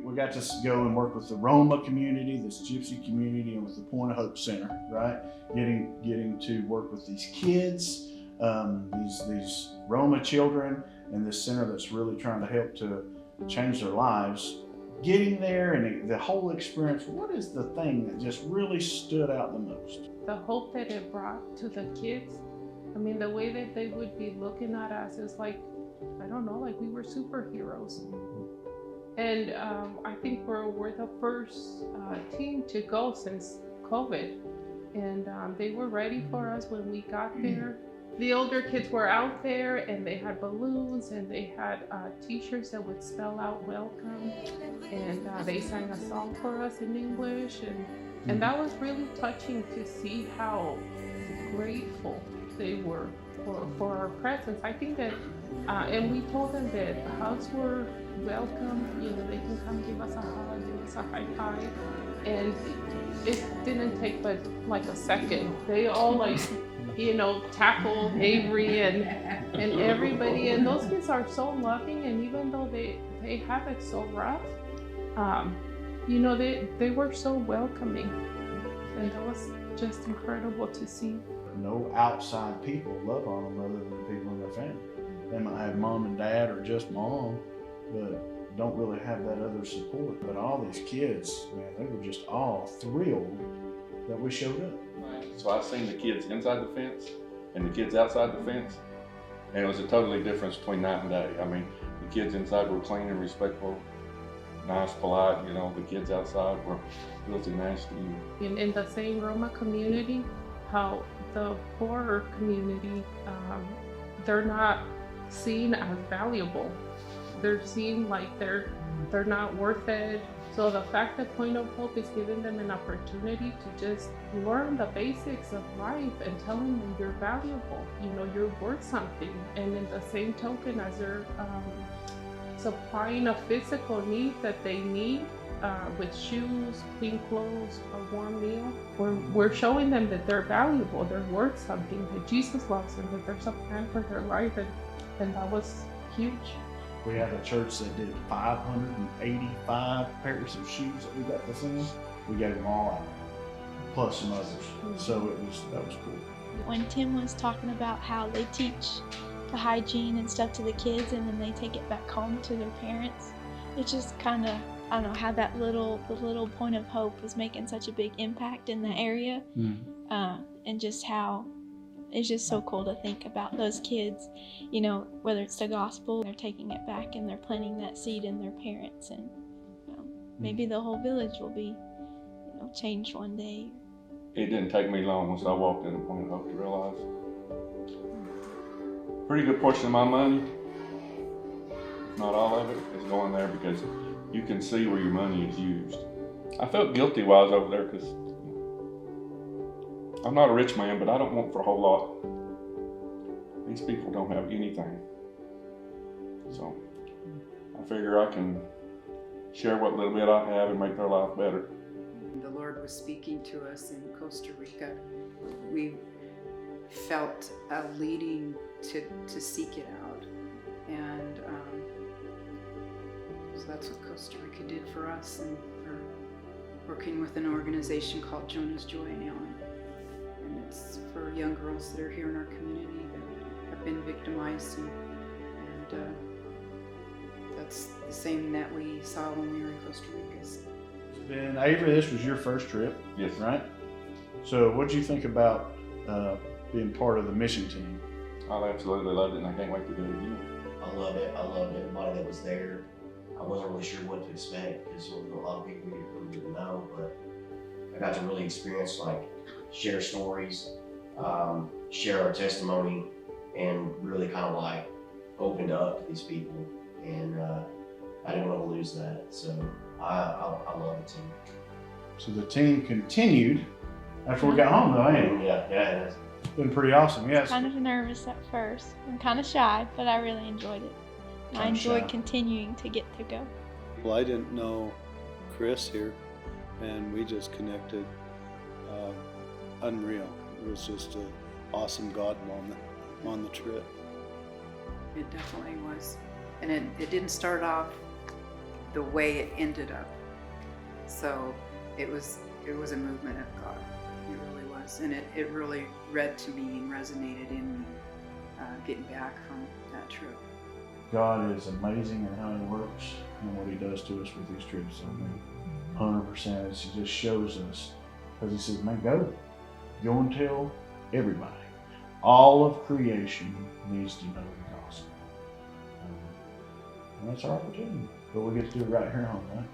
we got to go and work with the Roma community, this Gypsy community, and with the Point of Hope Center, right? Getting to work with these kids, these Roma children, and this center that's really trying to help to change their lives. Getting there and the whole experience, what is the thing that just really stood out the most? The hope that it brought to the kids. I mean, the way that they would be looking at us is like, I don't know, like we were superheroes. And I think we're the first team to go since COVID. And they were ready for us when we got there. The older kids were out there and they had balloons and they had t-shirts that would spell out welcome. And they sang a song for us in English. And that was really touching to see how grateful they were for our presence. I think that, and we told them that hugs were welcome. You know, they can come give us a hug, give us a high five. And it didn't take but like a second. They all like, you know, tackle Avery and everybody. And those kids are so loving, and even though they have it so rough, you know, they were so welcoming. And that was just incredible to see. No outside people love on them other than the people in their family. They might have mom and dad or just mom, but don't really have that other support. But all these kids, man, they were just all thrilled that we showed up. So I've seen the kids inside the fence and the kids outside the fence, and it was a totally difference between night and day. I mean, the kids inside were clean and respectful, nice, polite. You know, the kids outside were filthy, nasty. In the same Roma community, how the poorer community, they're not seen as valuable. They're seen like they're not worth it. So the fact that Point of Hope is giving them an opportunity to just learn the basics of life and telling them you're valuable, you know, you're worth something. And in the same token, as they're supplying a physical need that they need, with shoes, clean clothes, a warm meal, we're showing them that they're valuable, they're worth something, that Jesus loves them, that there's a plan for their life, and that was huge. We had a church that did 585 pairs of shoes that we got to send. We gave them all out, plus some others. So that was cool. When Tim was talking about how they teach the hygiene and stuff to the kids and then they take it back home to their parents, it just kind of, I don't know, how the little Point of Hope was making such a big impact in the area. And just how it's just so cool to think about those kids, you know, whether it's the gospel, they're taking it back and they're planting that seed in their parents, and maybe the whole village will be, you know, changed one day. It didn't take me long once I walked into Point of Hope to realize a pretty good portion of my money, if not all of it, is going there because you can see where your money is used. I felt guilty while I was over there because I'm not a rich man, but I don't want for a whole lot. These people don't have anything. So I figure I can share what little bit I have and make their life better. The Lord was speaking to us in Costa Rica. We felt a leading to seek it out. And so that's what Costa Rica did for us, and we're working with an organization called Jonah's Joy now. And it's for young girls that are here in our community that have been victimized, and that's the same that we saw when we were in Costa Rica. And Avery, this was your first trip, Yes. right? So what did you think about being part of the mission team? I absolutely loved it, and I can't wait to do it again. I love it. I loved everybody that was there. I wasn't really sure what to expect because there was a lot of people we really didn't know, but I got to really experience, like, share stories, share our testimony, and really kind of like opened up to these people. And I didn't want to lose that. So I love the team. So the team continued after we got home, though, ain't it? Yeah, it is. It's been pretty awesome, yes. Kind of nervous at first. I'm kind of shy, but I really enjoyed it. I enjoyed continuing to get to go. Well, I didn't know Chris here, and we just connected. Unreal. It was just an awesome God moment on the trip. It definitely was. And it didn't start off the way it ended up. So it was a movement of God. It really was. And it really read to me and resonated in me getting back from that trip. God is amazing in how He works and what He does to us with these trips. I mean, 100%. He just shows us, because He says, man, go and tell everybody. All of creation needs to know the gospel. And that's our opportunity. But we get to do it right here at home, right?